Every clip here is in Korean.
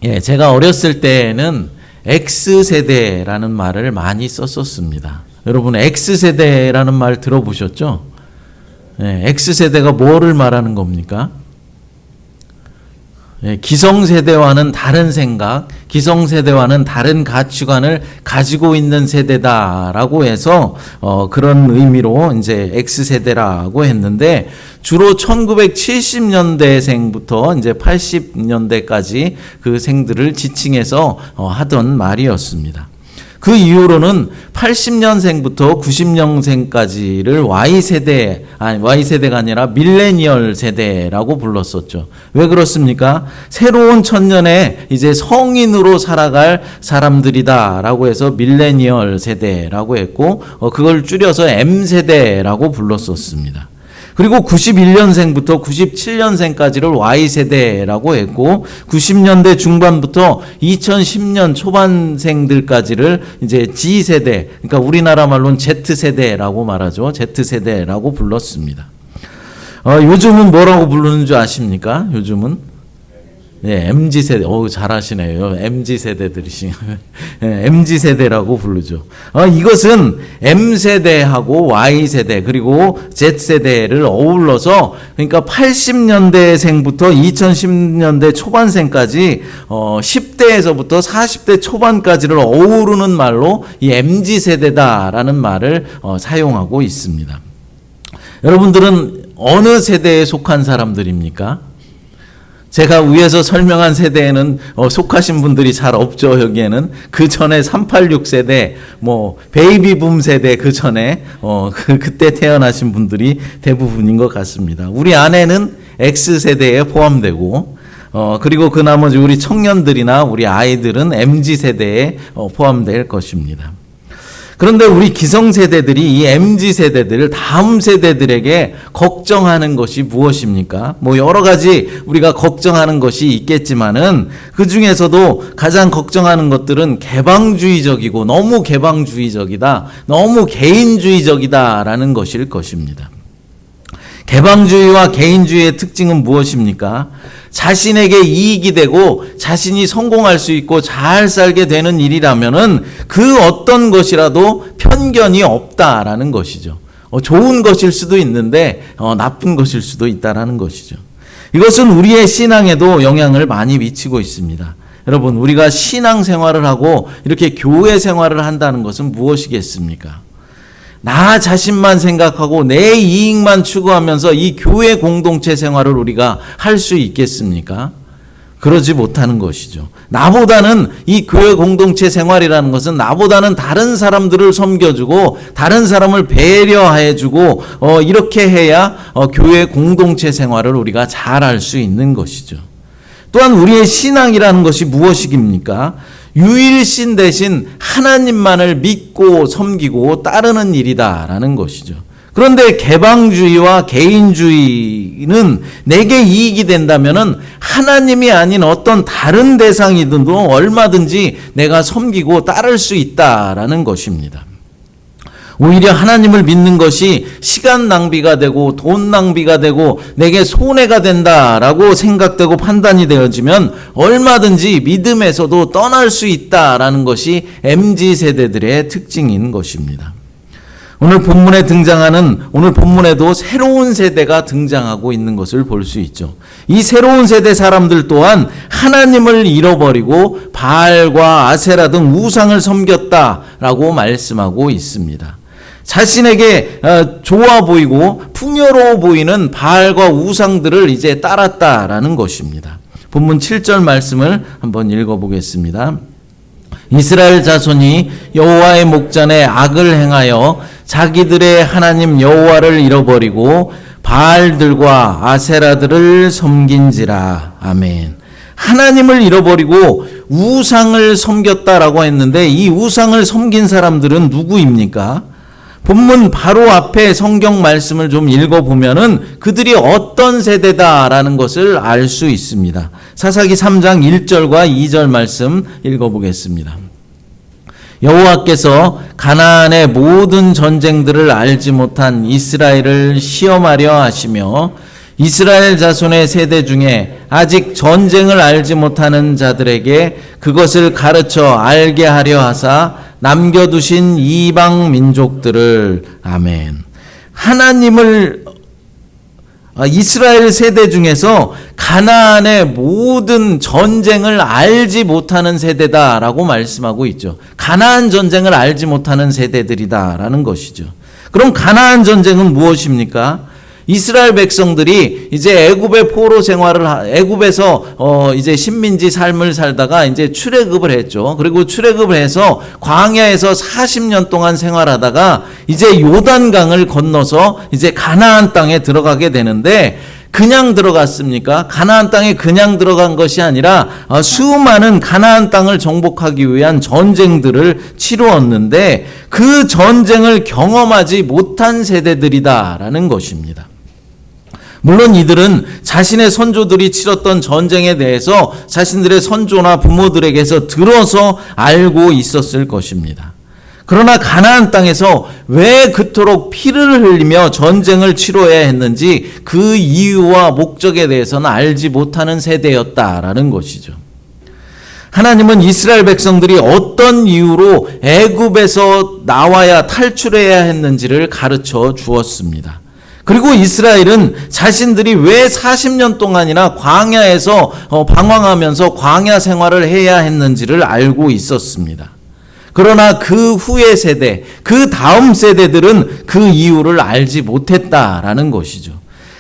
예, 제가 어렸을 때는 X세대라는 말을 많이 썼었습니다. 여러분 X세대라는 말 들어보셨죠? 예, X세대가 뭐를 말하는 겁니까? 예, 기성세대와는 다른 생각, 기성세대와는 다른 가치관을 가지고 있는 세대다라고 해서 그런 의미로 이제 X세대라고 했는데, 주로 1970년대생부터 이제 80년대까지 그 생들을 지칭해서 하던 말이었습니다. 그 이후로는 80년생부터 90년생까지를 Y세대가 아니라 밀레니얼 세대라고 불렀었죠. 왜 그렇습니까? 새로운 천년에 이제 성인으로 살아갈 사람들이다라고 해서 밀레니얼 세대라고 했고, 그걸 줄여서 M세대라고 불렀었습니다. 그리고 91년생부터 97년생까지를 Y세대라고 했고, 90년대 중반부터 2010년 초반생들까지를 이제 G세대, 그러니까 우리나라 말로는 Z세대라고 말하죠. Z세대라고 불렀습니다. 요즘은 뭐라고 부르는 줄 아십니까? 요즘은? 예, MZ세대. 잘하시네요. MZ세대들이시. 예, MZ세대라고 부르죠. 이것은 M세대하고 Y세대 그리고 Z세대를 어울러서, 그러니까 80년대생부터 2010년대 초반생까지 10대에서부터 40대 초반까지를 어우르는 말로 이 MZ세대다라는 말을 사용하고 있습니다. 여러분들은 어느 세대에 속한 사람들입니까? 제가 위에서 설명한 세대에는 속하신 분들이 잘 없죠. 여기에는 그 전에 386세대, 베이비붐 세대 그 전에 그때 태어나신 분들이 대부분인 것 같습니다. 우리 아내는 X세대에 포함되고, 그리고 그 나머지 우리 청년들이나 우리 아이들은 MZ세대에 포함될 것입니다. 그런데 우리 기성세대들이 이 MZ세대들, 다음 세대들에게 걱정하는 것이 무엇입니까? 여러 가지 우리가 걱정하는 것이 있겠지만은 그 중에서도 가장 걱정하는 것들은 개방주의적이고, 너무 개방주의적이다, 너무 개인주의적이다라는 것일 것입니다. 개방주의와 개인주의의 특징은 무엇입니까? 자신에게 이익이 되고 자신이 성공할 수 있고 잘 살게 되는 일이라면은 그 어떤 것이라도 편견이 없다라는 것이죠. 좋은 것일 수도 있는데 나쁜 것일 수도 있다라는 것이죠. 이것은 우리의 신앙에도 영향을 많이 미치고 있습니다. 여러분, 우리가 신앙 생활을 하고 이렇게 교회 생활을 한다는 것은 무엇이겠습니까? 나 자신만 생각하고 내 이익만 추구하면서 이 교회 공동체 생활을 우리가 할 수 있겠습니까? 그러지 못하는 것이죠. 나보다는 이 교회 공동체 생활이라는 것은 나보다는 다른 사람들을 섬겨주고 다른 사람을 배려해주고 이렇게 해야 교회 공동체 생활을 우리가 잘 할 수 있는 것이죠. 또한 우리의 신앙이라는 것이 무엇입니까? 유일신 대신 하나님만을 믿고 섬기고 따르는 일이다라는 것이죠. 그런데 개방주의와 개인주의는 내게 이익이 된다면은 하나님이 아닌 어떤 다른 대상이든도 얼마든지 내가 섬기고 따를 수 있다라는 것입니다. 오히려 하나님을 믿는 것이 시간 낭비가 되고 돈 낭비가 되고 내게 손해가 된다라고 생각되고 판단이 되어지면 얼마든지 믿음에서도 떠날 수 있다라는 것이 MZ세대들의 특징인 것입니다. 오늘 본문에도 새로운 세대가 등장하고 있는 것을 볼 수 있죠. 이 새로운 세대 사람들 또한 하나님을 잃어버리고 바알과 아세라 등 우상을 섬겼다라고 말씀하고 있습니다. 자신에게 좋아 보이고 풍요로워 보이는 바알과 우상들을 이제 따랐다라는 것입니다. 본문 7절 말씀을 한번 읽어보겠습니다. 이스라엘 자손이 여호와의 목전에 악을 행하여 자기들의 하나님 여호와를 잃어버리고 바알들과 아세라들을 섬긴지라. 아멘. 하나님을 잃어버리고 우상을 섬겼다라고 했는데 이 우상을 섬긴 사람들은 누구입니까? 본문 바로 앞에 성경 말씀을 좀 읽어보면은 그들이 어떤 세대다라는 것을 알 수 있습니다. 사사기 3장 1절과 2절 말씀 읽어보겠습니다. 여호와께서 가나안의 모든 전쟁들을 알지 못한 이스라엘을 시험하려 하시며 이스라엘 자손의 세대 중에 아직 전쟁을 알지 못하는 자들에게 그것을 가르쳐 알게 하려 하사 남겨두신 이방 민족들을. 아멘. 하나님을 이스라엘 세대 중에서 가나안의 모든 전쟁을 알지 못하는 세대다라고 말씀하고 있죠. 가나안 전쟁을 알지 못하는 세대들이다라는 것이죠. 그럼 가나안 전쟁은 무엇입니까? 이스라엘 백성들이 이제 애굽의 포로 생활을 애굽에서 이제 식민지 삶을 살다가 이제 출애굽을 했죠. 그리고 출애굽을 해서 광야에서 40년 동안 생활하다가 이제 요단강을 건너서 이제 가나안 땅에 들어가게 되는데, 그냥 들어갔습니까? 가나안 땅에 그냥 들어간 것이 아니라 수많은 가나안 땅을 정복하기 위한 전쟁들을 치루었는데 그 전쟁을 경험하지 못한 세대들이다라는 것입니다. 물론 이들은 자신의 선조들이 치렀던 전쟁에 대해서 자신들의 선조나 부모들에게서 들어서 알고 있었을 것입니다. 그러나 가나안 땅에서 왜 그토록 피를 흘리며 전쟁을 치러야 했는지 그 이유와 목적에 대해서는 알지 못하는 세대였다라는 것이죠. 하나님은 이스라엘 백성들이 어떤 이유로 애굽에서 나와야 탈출해야 했는지를 가르쳐 주었습니다. 그리고 이스라엘은 자신들이 왜 40년 동안이나 광야에서 방황하면서 광야 생활을 해야 했는지를 알고 있었습니다. 그러나 그 후의 세대, 그 다음 세대들은 그 이유를 알지 못했다라는 것이죠.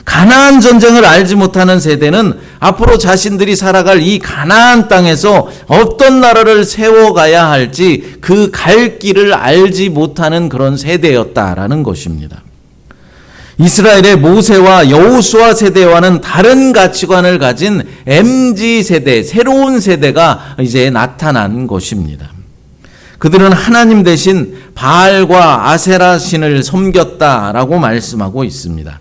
가나안 전쟁을 알지 못하는 세대는 앞으로 자신들이 살아갈 이 가나안 땅에서 어떤 나라를 세워가야 할지 그 갈 길을 알지 못하는 그런 세대였다라는 것입니다. 이스라엘의 모세와 여호수아 세대와는 다른 가치관을 가진 MZ세대, 새로운 세대가 이제 나타난 것입니다. 그들은 하나님 대신 바알과 아세라 신을 섬겼다라고 말씀하고 있습니다.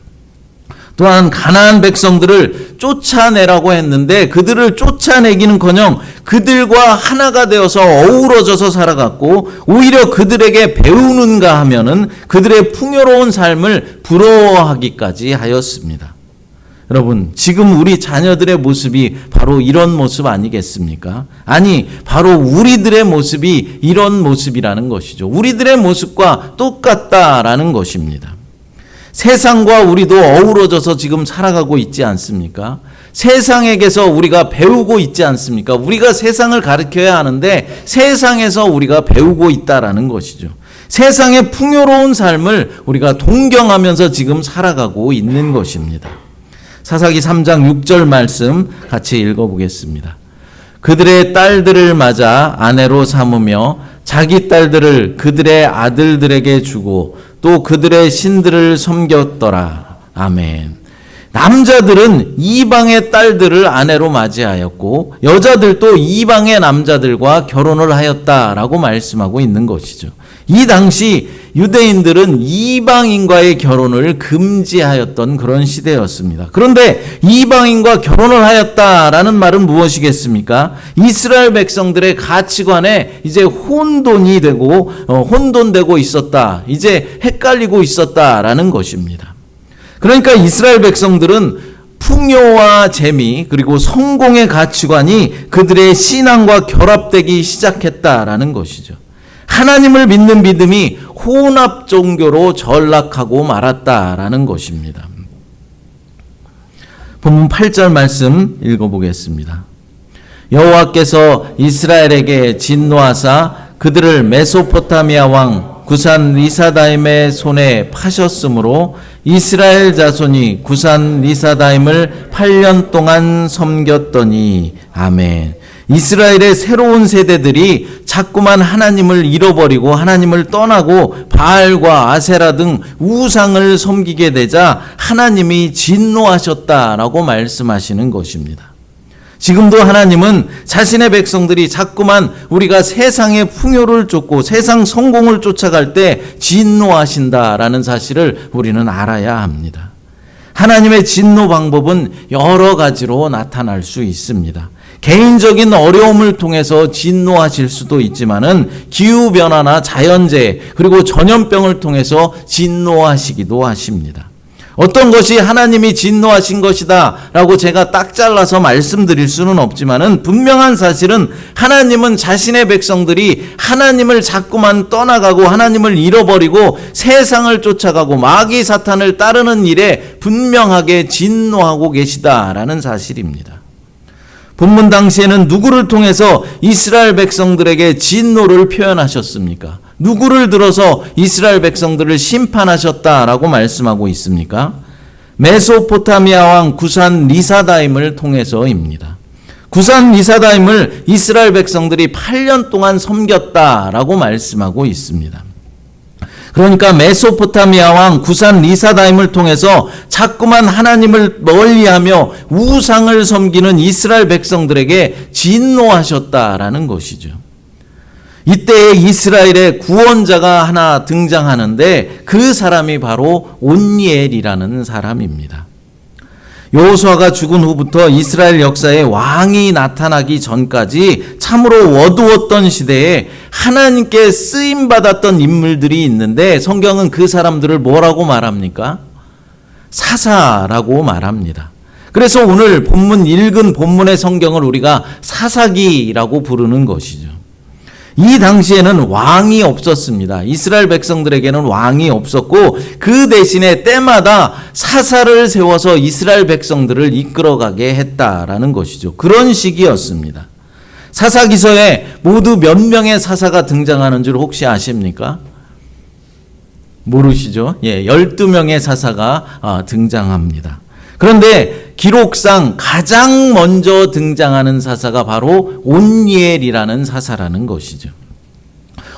또한 가나안 백성들을 쫓아내라고 했는데 그들을 쫓아내기는커녕 그들과 하나가 되어서 어우러져서 살아갔고, 오히려 그들에게 배우는가 하면은 그들의 풍요로운 삶을 부러워하기까지 하였습니다. 여러분, 지금 우리 자녀들의 모습이 바로 이런 모습 아니겠습니까? 아니, 바로 우리들의 모습이 이런 모습이라는 것이죠. 우리들의 모습과 똑같다라는 것입니다. 세상과 우리도 어우러져서 지금 살아가고 있지 않습니까? 세상에게서 우리가 배우고 있지 않습니까? 우리가 세상을 가르쳐야 하는데 세상에서 우리가 배우고 있다라는 것이죠. 세상의 풍요로운 삶을 우리가 동경하면서 지금 살아가고 있는 것입니다. 사사기 3장 6절 말씀 같이 읽어보겠습니다. 그들의 딸들을 맞아 아내로 삼으며 자기 딸들을 그들의 아들들에게 주고 또 그들의 신들을 섬겼더라. 아멘. 남자들은 이방의 딸들을 아내로 맞이하였고 여자들도 이방의 남자들과 결혼을 하였다라고 말씀하고 있는 것이죠. 이 당시 유대인들은 이방인과의 결혼을 금지하였던 그런 시대였습니다. 그런데 이방인과 결혼을 하였다라는 말은 무엇이겠습니까? 이스라엘 백성들의 가치관에 이제 혼돈되고 있었다. 이제 헷갈리고 있었다라는 것입니다. 그러니까 이스라엘 백성들은 풍요와 재미 그리고 성공의 가치관이 그들의 신앙과 결합되기 시작했다라는 것이죠. 하나님을 믿는 믿음이 혼합 종교로 전락하고 말았다라는 것입니다. 본문 8절 말씀 읽어보겠습니다. 여호와께서 이스라엘에게 진노하사 그들을 메소포타미아 왕 구산 리사다임의 손에 파셨으므로 이스라엘 자손이 구산 리사다임을 8년 동안 섬겼더니. 아멘. 이스라엘의 새로운 세대들이 자꾸만 하나님을 잃어버리고 하나님을 떠나고 바알과 아세라 등 우상을 섬기게 되자 하나님이 진노하셨다라고 말씀하시는 것입니다. 지금도 하나님은 자신의 백성들이 자꾸만 우리가 세상의 풍요를 쫓고 세상 성공을 쫓아갈 때 진노하신다라는 사실을 우리는 알아야 합니다. 하나님의 진노 방법은 여러 가지로 나타날 수 있습니다. 개인적인 어려움을 통해서 진노하실 수도 있지만은 기후변화나 자연재해 그리고 전염병을 통해서 진노하시기도 하십니다. 어떤 것이 하나님이 진노하신 것이다 라고 제가 딱 잘라서 말씀드릴 수는 없지만은 분명한 사실은 하나님은 자신의 백성들이 하나님을 자꾸만 떠나가고 하나님을 잃어버리고 세상을 쫓아가고 마귀 사탄을 따르는 일에 분명하게 진노하고 계시다라는 사실입니다. 본문 당시에는 누구를 통해서 이스라엘 백성들에게 진노를 표현하셨습니까? 누구를 들어서 이스라엘 백성들을 심판하셨다라고 말씀하고 있습니까? 메소포타미아 왕 구산 리사다임을 통해서입니다. 구산 리사다임을 이스라엘 백성들이 8년 동안 섬겼다라고 말씀하고 있습니다. 그러니까 메소포타미아 왕 구산 리사다임을 통해서 자꾸만 하나님을 멀리하며 우상을 섬기는 이스라엘 백성들에게 진노하셨다라는 것이죠. 이때에 이스라엘의 구원자가 하나 등장하는데 그 사람이 바로 온니엘이라는 사람입니다. 여호수아가 죽은 후부터 이스라엘 역사에 왕이 나타나기 전까지 참으로 어두웠던 시대에 하나님께 쓰임받았던 인물들이 있는데 성경은 그 사람들을 뭐라고 말합니까? 사사라고 말합니다. 그래서 오늘 본문 읽은 본문의 성경을 우리가 사사기라고 부르는 것이죠. 이 당시에는 왕이 없었습니다. 이스라엘 백성들에게는 왕이 없었고 그 대신에 때마다 사사를 세워서 이스라엘 백성들을 이끌어가게 했다라는 것이죠. 그런 시기였습니다. 사사기서에 모두 몇 명의 사사가 등장하는 줄 혹시 아십니까? 모르시죠? 12명의 사사가 등장합니다. 그런데 기록상 가장 먼저 등장하는 사사가 바로 온니엘이라는 사사라는 것이죠.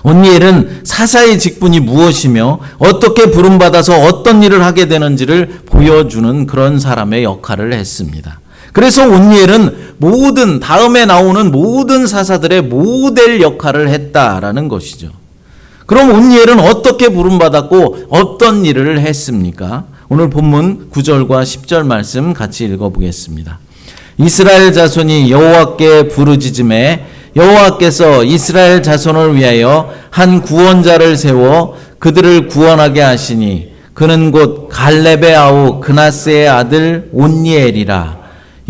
온니엘은 사사의 직분이 무엇이며 어떻게 부름받아서 어떤 일을 하게 되는지를 보여주는 그런 사람의 역할을 했습니다. 그래서 온니엘은 다음에 나오는 모든 사사들의 모델 역할을 했다라는 것이죠. 그럼 온니엘은 어떻게 부름받았고 어떤 일을 했습니까? 오늘 본문 9절과 10절 말씀 같이 읽어보겠습니다. 이스라엘 자손이 여호와께 부르짖음에 여호와께서 이스라엘 자손을 위하여 한 구원자를 세워 그들을 구원하게 하시니 그는 곧 갈렙의 아우 그나스의 아들 온니엘이라.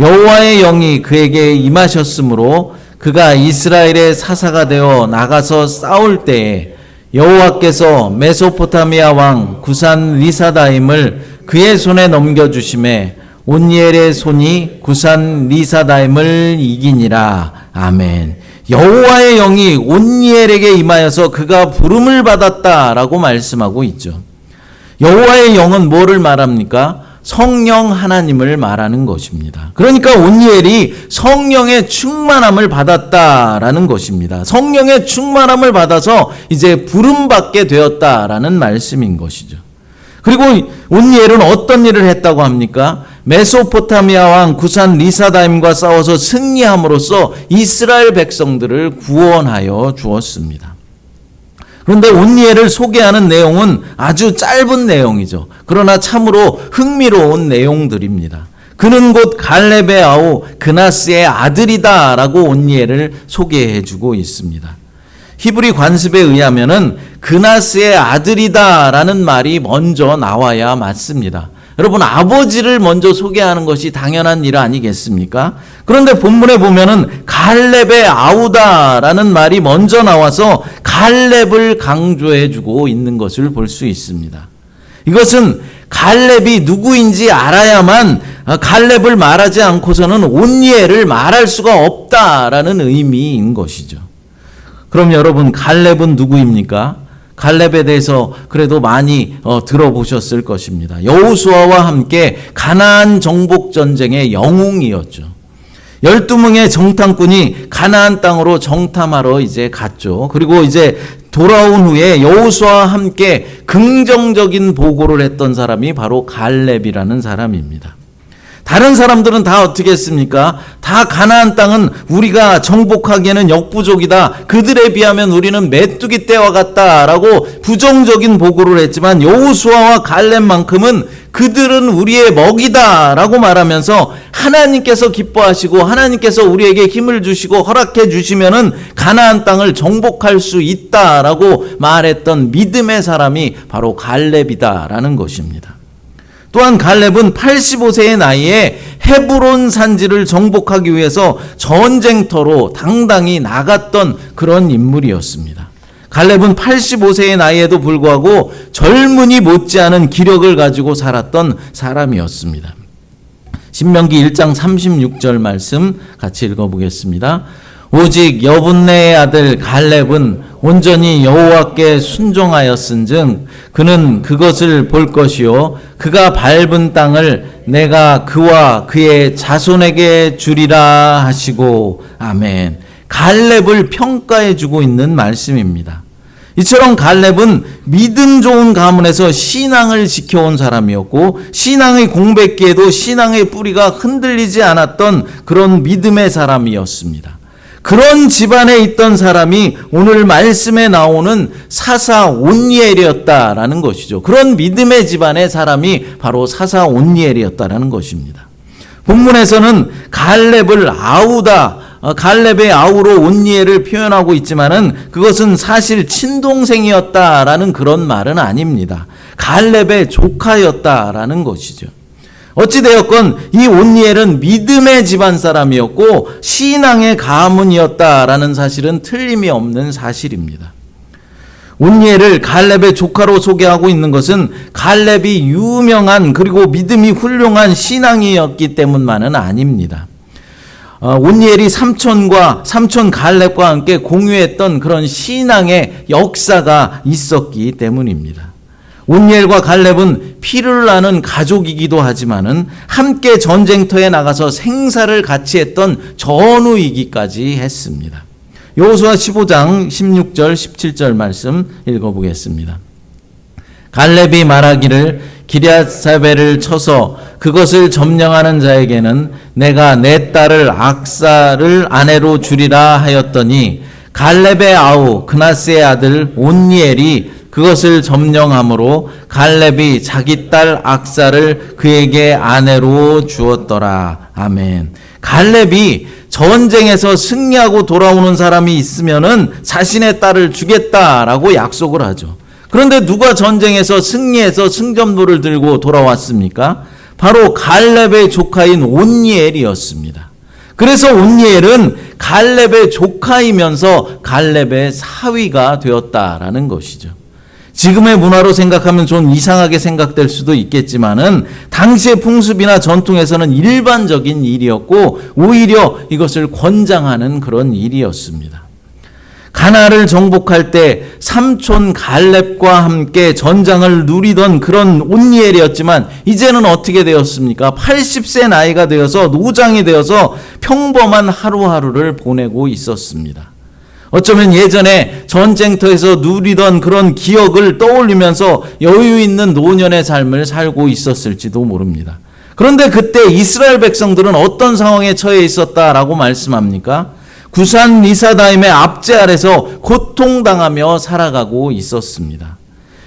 여호와의 영이 그에게 임하셨으므로 그가 이스라엘의 사사가 되어 나가서 싸울 때에 여호와께서 메소포타미아 왕 구산 리사다임을 그의 손에 넘겨주심에 온니엘의 손이 구산 리사다임을 이기니라. 아멘. 여호와의 영이 온니엘에게 임하여서 그가 부름을 받았다라고 말씀하고 있죠. 여호와의 영은 뭐를 말합니까? 성령 하나님을 말하는 것입니다. 그러니까 온니엘이 성령의 충만함을 받았다라는 것입니다. 성령의 충만함을 받아서 이제 부름받게 되었다라는 말씀인 것이죠. 그리고 온니엘은 어떤 일을 했다고 합니까? 메소포타미아 왕 구산 리사다임과 싸워서 승리함으로써 이스라엘 백성들을 구원하여 주었습니다. 그런데 온니엘을 소개하는 내용은 아주 짧은 내용이죠. 그러나 참으로 흥미로운 내용들입니다. 그는 곧 갈렙의 아우 그나스의 아들이다 라고 온니엘을 소개해주고 있습니다. 히브리 관습에 의하면은 그나스의 아들이다 라는 말이 먼저 나와야 맞습니다. 여러분, 아버지를 먼저 소개하는 것이 당연한 일 아니겠습니까? 그런데 본문에 보면은 갈렙의 아우다라는 말이 먼저 나와서 갈렙을 강조해주고 있는 것을 볼 수 있습니다. 이것은 갈렙이 누구인지 알아야만 갈렙을 말하지 않고서는 온니엘을 말할 수가 없다라는 의미인 것이죠. 그럼 여러분, 갈렙은 누구입니까? 갈렙에 대해서 그래도 많이 들어보셨을 것입니다. 여호수아와 함께 가나안 정복 전쟁의 영웅이었죠. 12명의 정탐꾼이 가나안 땅으로 정탐하러 이제 갔죠. 그리고 이제 돌아온 후에 여호수아와 함께 긍정적인 보고를 했던 사람이 바로 갈렙이라는 사람입니다. 다른 사람들은 다 어떻게 했습니까? 다 가나안 땅은 우리가 정복하기에는 역부족이다. 그들에 비하면 우리는 메뚜기 떼와 같다라고 부정적인 보고를 했지만 여호수아와 갈렙만큼은 그들은 우리의 먹이다라고 말하면서 하나님께서 기뻐하시고 하나님께서 우리에게 힘을 주시고 허락해 주시면은 가나안 땅을 정복할 수 있다라고 말했던 믿음의 사람이 바로 갈렙이다라는 것입니다. 또한 갈렙은 85세의 나이에 헤브론 산지를 정복하기 위해서 전쟁터로 당당히 나갔던 그런 인물이었습니다. 갈렙은 85세의 나이에도 불구하고 젊은이 못지않은 기력을 가지고 살았던 사람이었습니다. 신명기 1장 36절 말씀 같이 읽어보겠습니다. 오직 여분네의 아들 갈렙은 온전히 여호와께 순종하였은즉 그는 그것을 볼 것이요 그가 밟은 땅을 내가 그와 그의 자손에게 주리라 하시고 아멘. 갈렙을 평가해 주고 있는 말씀입니다. 이처럼 갈렙은 믿음 좋은 가문에서 신앙을 지켜온 사람이었고 신앙의 공백기에도 신앙의 뿌리가 흔들리지 않았던 그런 믿음의 사람이었습니다. 그런 집안에 있던 사람이 오늘 말씀에 나오는 사사 온니엘이었다라는 것이죠. 그런 믿음의 집안의 사람이 바로 사사 온니엘이었다라는 것입니다. 본문에서는 갈렙을 갈렙의 아우로 온니엘을 표현하고 있지만은 그것은 사실 친동생이었다라는 그런 말은 아닙니다. 갈렙의 조카였다라는 것이죠. 어찌되었건 이 온니엘은 믿음의 집안 사람이었고 신앙의 가문이었다라는 사실은 틀림이 없는 사실입니다. 온니엘을 갈렙의 조카로 소개하고 있는 것은 갈렙이 유명한 그리고 믿음이 훌륭한 신앙이었기 때문만은 아닙니다. 온니엘이 삼촌 갈렙과 함께 공유했던 그런 신앙의 역사가 있었기 때문입니다. 온니엘과 갈렙은 피를 나눈 가족이기도 하지만은 함께 전쟁터에 나가서 생사를 같이 했던 전우이기까지 했습니다. 여호수아 15장 16절 17절 말씀 읽어보겠습니다. 갈렙이 말하기를 기럇사벨을 쳐서 그것을 점령하는 자에게는 내가 내 딸을 악사를 아내로 주리라 하였더니 갈렙의 아우 그나스의 아들 온니엘이 그것을 점령함으로 갈렙이 자기 딸 악사를 그에게 아내로 주었더라. 아멘. 갈렙이 전쟁에서 승리하고 돌아오는 사람이 있으면은 자신의 딸을 주겠다라고 약속을 하죠. 그런데 누가 전쟁에서 승리해서 승전보를 들고 돌아왔습니까? 바로 갈렙의 조카인 온니엘이었습니다. 그래서 온니엘은 갈렙의 조카이면서 갈렙의 사위가 되었다라는 것이죠. 지금의 문화로 생각하면 좀 이상하게 생각될 수도 있겠지만은 당시의 풍습이나 전통에서는 일반적인 일이었고 오히려 이것을 권장하는 그런 일이었습니다. 가나안을 정복할 때 삼촌 갈렙과 함께 전장을 누리던 그런 온니엘이었지만 이제는 어떻게 되었습니까? 80세 나이가 되어서 노장이 되어서 평범한 하루하루를 보내고 있었습니다. 어쩌면 예전에 전쟁터에서 누리던 그런 기억을 떠올리면서 여유 있는 노년의 삶을 살고 있었을지도 모릅니다. 그런데 그때 이스라엘 백성들은 어떤 상황에 처해 있었다라고 말씀합니까? 구산 리사다임의 압제 아래서 고통당하며 살아가고 있었습니다.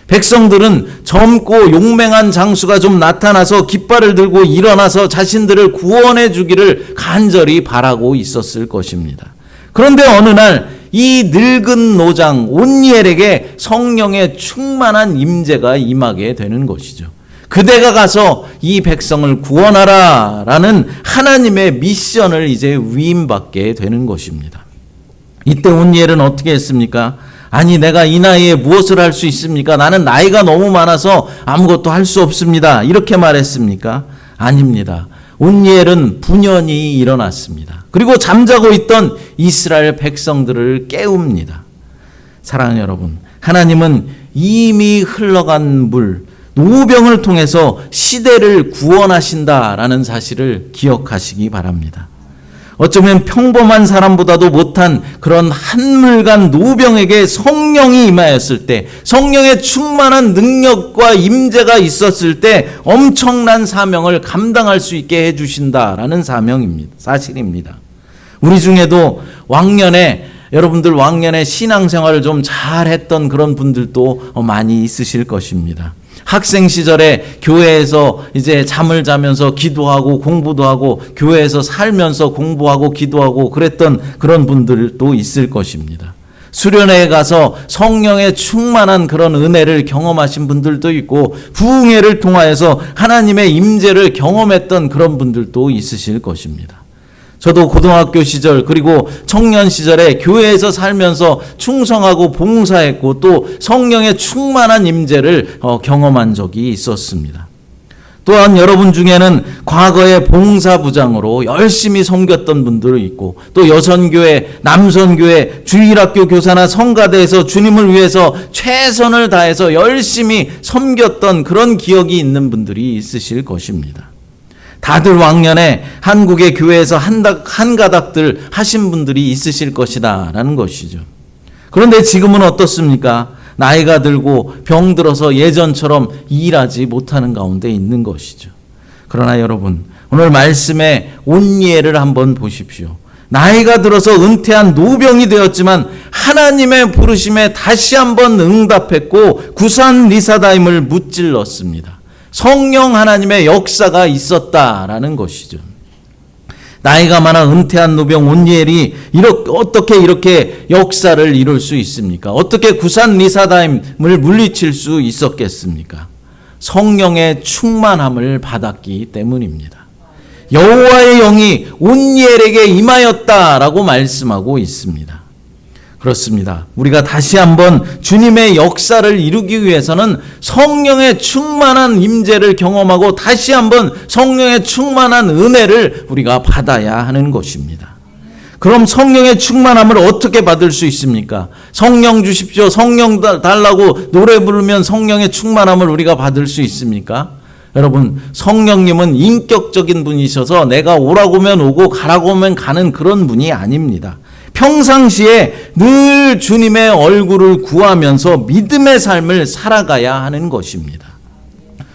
백성들은 젊고 용맹한 장수가 좀 나타나서 깃발을 들고 일어나서 자신들을 구원해 주기를 간절히 바라고 있었을 것입니다. 그런데 어느 날 이 늙은 노장 온니엘에게 성령의 충만한 임재가 임하게 되는 것이죠. 그대가 가서 이 백성을 구원하라 라는 하나님의 미션을 이제 위임받게 되는 것입니다. 이때 온니엘은 어떻게 했습니까? 아니 내가 이 나이에 무엇을 할 수 있습니까? 나는 나이가 너무 많아서 아무것도 할 수 없습니다. 이렇게 말했습니까? 아닙니다. 온니엘은 분연히 일어났습니다. 그리고 잠자고 있던 이스라엘 백성들을 깨웁니다. 사랑하는 여러분, 하나님은 이미 흘러간 물, 노병을 통해서 시대를 구원하신다라는 사실을 기억하시기 바랍니다. 어쩌면 평범한 사람보다도 못한 그런 한물간 노병에게 성령이 임하였을 때, 성령의 충만한 능력과 임재가 있었을 때 엄청난 사명을 감당할 수 있게 해주신다라는 사실입니다. 우리 중에도 여러분들 왕년에 신앙생활을 좀 잘했던 그런 분들도 많이 있으실 것입니다. 학생 시절에 교회에서 이제 잠을 자면서 기도하고 공부도 하고 교회에서 살면서 공부하고 기도하고 그랬던 그런 분들도 있을 것입니다. 수련회에 가서 성령의 충만한 그런 은혜를 경험하신 분들도 있고 부흥회를 통하여서 하나님의 임재를 경험했던 그런 분들도 있으실 것입니다. 저도 고등학교 시절 그리고 청년 시절에 교회에서 살면서 충성하고 봉사했고 또 성령의 충만한 임재를 경험한 적이 있었습니다. 또한 여러분 중에는 과거에 봉사부장으로 열심히 섬겼던 분들이 있고 또 여선교회, 남선교회, 주일학교 교사나 성가대에서 주님을 위해서 최선을 다해서 열심히 섬겼던 그런 기억이 있는 분들이 있으실 것입니다. 다들 왕년에 한국의 교회에서 한가닥들 하신 분들이 있으실 것이다 라는 것이죠. 그런데 지금은 어떻습니까? 나이가 들고 병들어서 예전처럼 일하지 못하는 가운데 있는 것이죠. 그러나 여러분, 오늘 말씀의 온니엘을 한번 보십시오. 나이가 들어서 은퇴한 노병이 되었지만 하나님의 부르심에 다시 한번 응답했고 구산 리사다임을 무찔렀습니다. 성령 하나님의 역사가 있었다라는 것이죠. 나이가 많아 은퇴한 노병 온니엘이 어떻게 이렇게 역사를 이룰 수 있습니까? 어떻게 구산 리사다임을 물리칠 수 있었겠습니까? 성령의 충만함을 받았기 때문입니다. 여호와의 영이 온니엘에게 임하였다라고 말씀하고 있습니다. 그렇습니다. 우리가 다시 한번 주님의 역사를 이루기 위해서는 성령의 충만한 임재를 경험하고 다시 한번 성령의 충만한 은혜를 우리가 받아야 하는 것입니다. 그럼 성령의 충만함을 어떻게 받을 수 있습니까? 성령 주십시오. 성령 달라고 노래 부르면 성령의 충만함을 우리가 받을 수 있습니까? 여러분, 성령님은 인격적인 분이셔서 내가 오라고 하면 오고 가라고 하면 가는 그런 분이 아닙니다. 평상시에 늘 주님의 얼굴을 구하면서 믿음의 삶을 살아가야 하는 것입니다.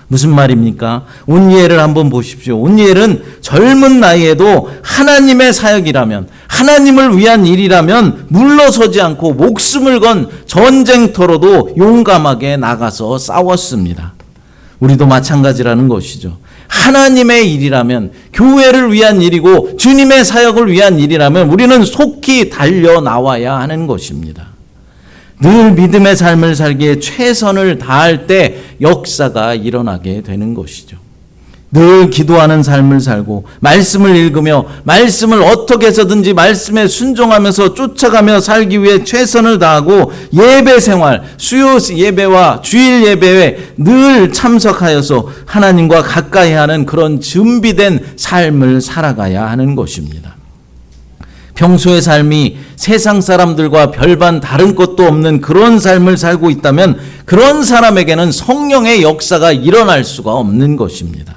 무슨 말입니까? 온니엘을 한번 보십시오. 온니엘은 젊은 나이에도 하나님의 사역이라면, 하나님을 위한 일이라면 물러서지 않고 목숨을 건 전쟁터로도 용감하게 나가서 싸웠습니다. 우리도 마찬가지라는 것이죠. 하나님의 일이라면, 교회를 위한 일이고 주님의 사역을 위한 일이라면 우리는 속히 달려 나와야 하는 것입니다. 늘 믿음의 삶을 살기에 최선을 다할 때 역사가 일어나게 되는 것이죠. 늘 기도하는 삶을 살고 말씀을 읽으며 말씀을 어떻게 해서든지 말씀에 순종하면서 쫓아가며 살기 위해 최선을 다하고 예배 생활, 수요 예배와 주일 예배에 늘 참석하여서 하나님과 가까이 하는 그런 준비된 삶을 살아가야 하는 것입니다. 평소의 삶이 세상 사람들과 별반 다른 것도 없는 그런 삶을 살고 있다면 그런 사람에게는 성령의 역사가 일어날 수가 없는 것입니다.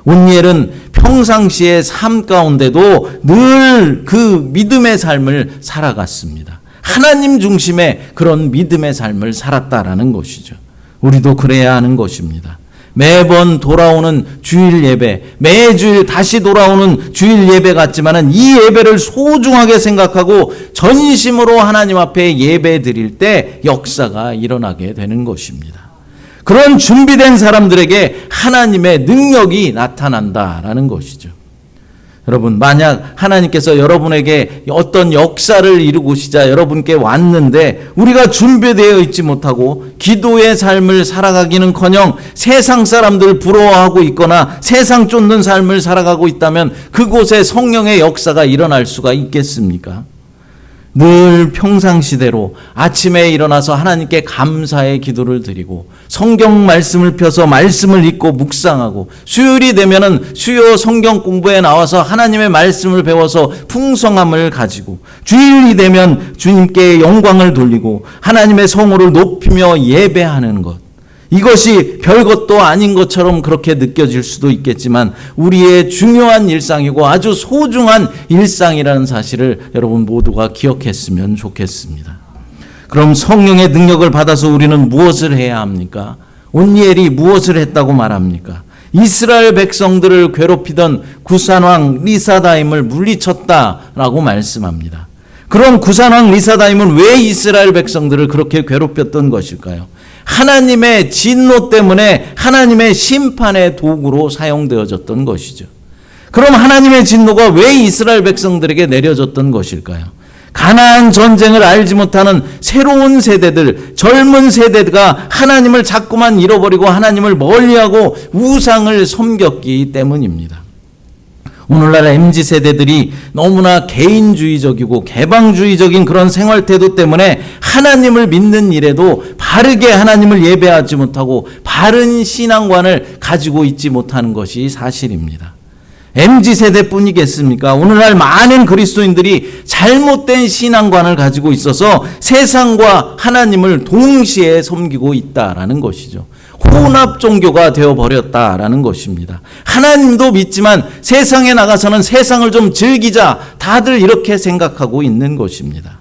온니엘은 평상시의 삶 가운데도 늘 그 믿음의 삶을 살아갔습니다. 하나님 중심의 그런 믿음의 삶을 살았다라는 것이죠. 우리도 그래야 하는 것입니다. 매번 돌아오는 주일 예배, 매주일 다시 돌아오는 주일 예배 같지만은 이 예배를 소중하게 생각하고 전심으로 하나님 앞에 예배 드릴 때 역사가 일어나게 되는 것입니다. 그런 준비된 사람들에게 하나님의 능력이 나타난다라는 것이죠. 여러분, 만약 하나님께서 여러분에게 어떤 역사를 이루고시자 여러분께 왔는데 우리가 준비되어 있지 못하고 기도의 삶을 살아가기는커녕 세상 사람들 부러워하고 있거나 세상 쫓는 삶을 살아가고 있다면 그곳에 성령의 역사가 일어날 수가 있겠습니까? 늘 평상시대로 아침에 일어나서 하나님께 감사의 기도를 드리고 성경 말씀을 펴서 말씀을 읽고 묵상하고 수요일이 되면은 수요 성경 공부에 나와서 하나님의 말씀을 배워서 풍성함을 가지고 주일이 되면 주님께 영광을 돌리고 하나님의 성호를 높이며 예배하는 것, 이것이 별것도 아닌 것처럼 그렇게 느껴질 수도 있겠지만 우리의 중요한 일상이고 아주 소중한 일상이라는 사실을 여러분 모두가 기억했으면 좋겠습니다. 그럼 성령의 능력을 받아서 우리는 무엇을 해야 합니까? 온니엘이 무엇을 했다고 말합니까? 이스라엘 백성들을 괴롭히던 구산왕 리사다임을 물리쳤다라고 말씀합니다. 그럼 구산왕 리사다임은 왜 이스라엘 백성들을 그렇게 괴롭혔던 것일까요? 하나님의 진노 때문에 하나님의 심판의 도구로 사용되어졌던 것이죠. 그럼 하나님의 진노가 왜 이스라엘 백성들에게 내려졌던 것일까요? 가나안 전쟁을 알지 못하는 새로운 세대들, 젊은 세대가 하나님을 자꾸만 잃어버리고 하나님을 멀리하고 우상을 섬겼기 때문입니다. 오늘날 MZ세대들이 너무나 개인주의적이고 개방주의적인 그런 생활태도 때문에 하나님을 믿는 일에도 바르게 하나님을 예배하지 못하고 바른 신앙관을 가지고 있지 못하는 것이 사실입니다. MZ세대뿐이겠습니까? 오늘날 많은 그리스도인들이 잘못된 신앙관을 가지고 있어서 세상과 하나님을 동시에 섬기고 있다라는 것이죠. 혼합 종교가 되어버렸다라는 것입니다. 하나님도 믿지만 세상에 나가서는 세상을 좀 즐기자, 다들 이렇게 생각하고 있는 것입니다.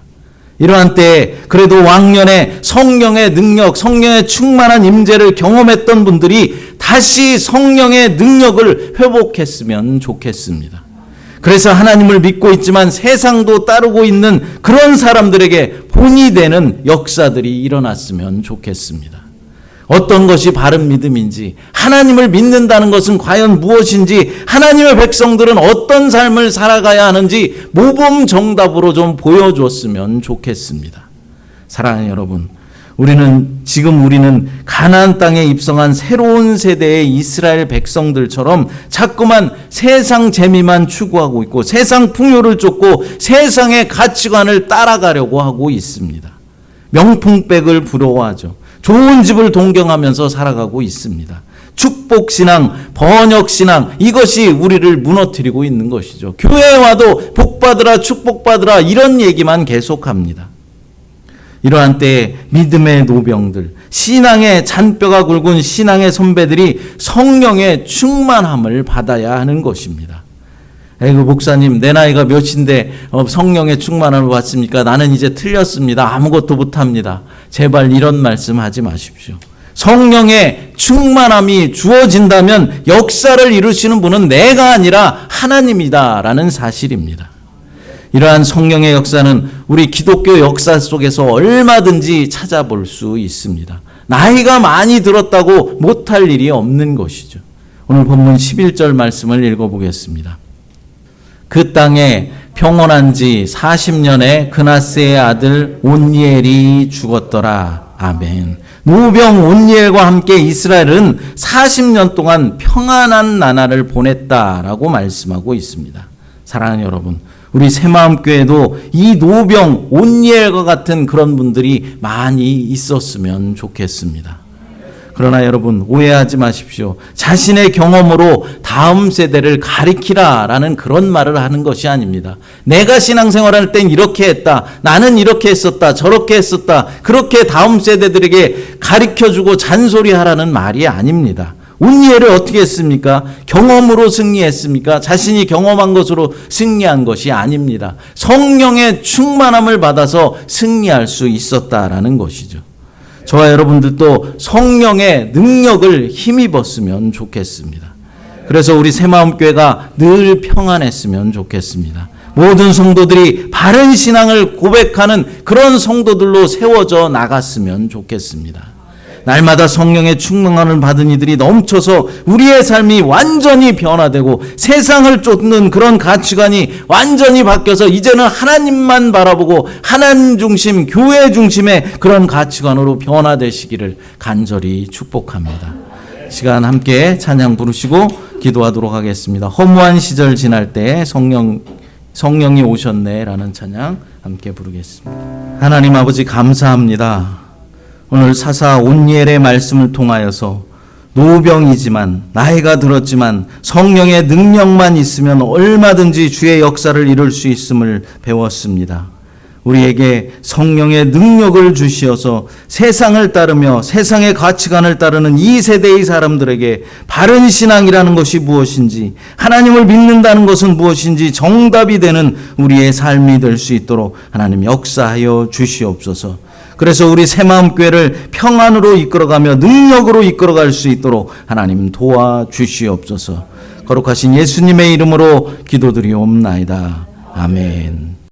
이러한 때에 그래도 왕년에 성령의 능력, 성령의 충만한 임재를 경험했던 분들이 다시 성령의 능력을 회복했으면 좋겠습니다. 그래서 하나님을 믿고 있지만 세상도 따르고 있는 그런 사람들에게 본이 되는 역사들이 일어났으면 좋겠습니다. 어떤 것이 바른 믿음인지, 하나님을 믿는다는 것은 과연 무엇인지, 하나님의 백성들은 어떤 삶을 살아가야 하는지 모범 정답으로 좀 보여줬으면 좋겠습니다. 사랑하는 여러분, 우리는 가나안 땅에 입성한 새로운 세대의 이스라엘 백성들처럼 자꾸만 세상 재미만 추구하고 있고 세상 풍요를 쫓고 세상의 가치관을 따라가려고 하고 있습니다. 명품백을 부러워하죠. 좋은 집을 동경하면서 살아가고 있습니다. 축복신앙, 번역신앙, 이것이 우리를 무너뜨리고 있는 것이죠. 교회에 와도 복받으라, 축복받으라, 이런 얘기만 계속합니다. 이러한 때에 믿음의 노병들, 신앙의 잔뼈가 굵은 신앙의 선배들이 성령의 충만함을 받아야 하는 것입니다. 에이그 목사님, 내 나이가 몇인데 성령의 충만함을 받습니까? 나는 이제 틀렸습니다. 아무것도 못합니다. 제발 이런 말씀 하지 마십시오. 성령의 충만함이 주어진다면 역사를 이루시는 분은 내가 아니라 하나님이다라는 사실입니다. 이러한 성령의 역사는 우리 기독교 역사 속에서 얼마든지 찾아볼 수 있습니다. 나이가 많이 들었다고 못할 일이 없는 것이죠. 오늘 본문 11절 말씀을 읽어보겠습니다. 그 땅에 평온한 지 40년에 그나스의 아들 온니엘이 죽었더라. 아멘. 노병 온니엘과 함께 이스라엘은 40년 동안 평안한 나날을 보냈다라고 말씀하고 있습니다. 사랑하는 여러분, 우리 새마음교회도 이 노병 온니엘과 같은 그런 분들이 많이 있었으면 좋겠습니다. 그러나 여러분, 오해하지 마십시오. 자신의 경험으로 다음 세대를 가리키라라는 그런 말을 하는 것이 아닙니다. 내가 신앙생활할 땐 이렇게 했다, 나는 이렇게 했었다, 저렇게 했었다, 그렇게 다음 세대들에게 가리켜주고 잔소리하라는 말이 아닙니다. 온니엘을 어떻게 했습니까? 경험으로 승리했습니까? 자신이 경험한 것으로 승리한 것이 아닙니다. 성령의 충만함을 받아서 승리할 수 있었다라는 것이죠. 저와 여러분들도 성령의 능력을 힘입었으면 좋겠습니다. 그래서 우리 새마음교회가 늘 평안했으면 좋겠습니다. 모든 성도들이 바른 신앙을 고백하는 그런 성도들로 세워져 나갔으면 좋겠습니다. 날마다 성령의 충만함을 받은 이들이 넘쳐서 우리의 삶이 완전히 변화되고 세상을 쫓는 그런 가치관이 완전히 바뀌어서 이제는 하나님만 바라보고 하나님 중심, 교회 중심의 그런 가치관으로 변화되시기를 간절히 축복합니다. 시간 함께 찬양 부르시고 기도하도록 하겠습니다. 허무한 시절 지날 때 성령이 오셨네 라는 찬양 함께 부르겠습니다. 하나님 아버지, 감사합니다. 오늘 사사 온니엘의 말씀을 통하여서 노병이지만, 나이가 들었지만 성령의 능력만 있으면 얼마든지 주의 역사를 이룰 수 있음을 배웠습니다. 우리에게 성령의 능력을 주시어서 세상을 따르며 세상의 가치관을 따르는 이 세대의 사람들에게 바른 신앙이라는 것이 무엇인지, 하나님을 믿는다는 것은 무엇인지 정답이 되는 우리의 삶이 될 수 있도록 하나님 역사하여 주시옵소서. 그래서 우리 새마음교회를 평안으로 이끌어가며 능력으로 이끌어갈 수 있도록 하나님 도와주시옵소서. 거룩하신 예수님의 이름으로 기도드리옵나이다. 아멘.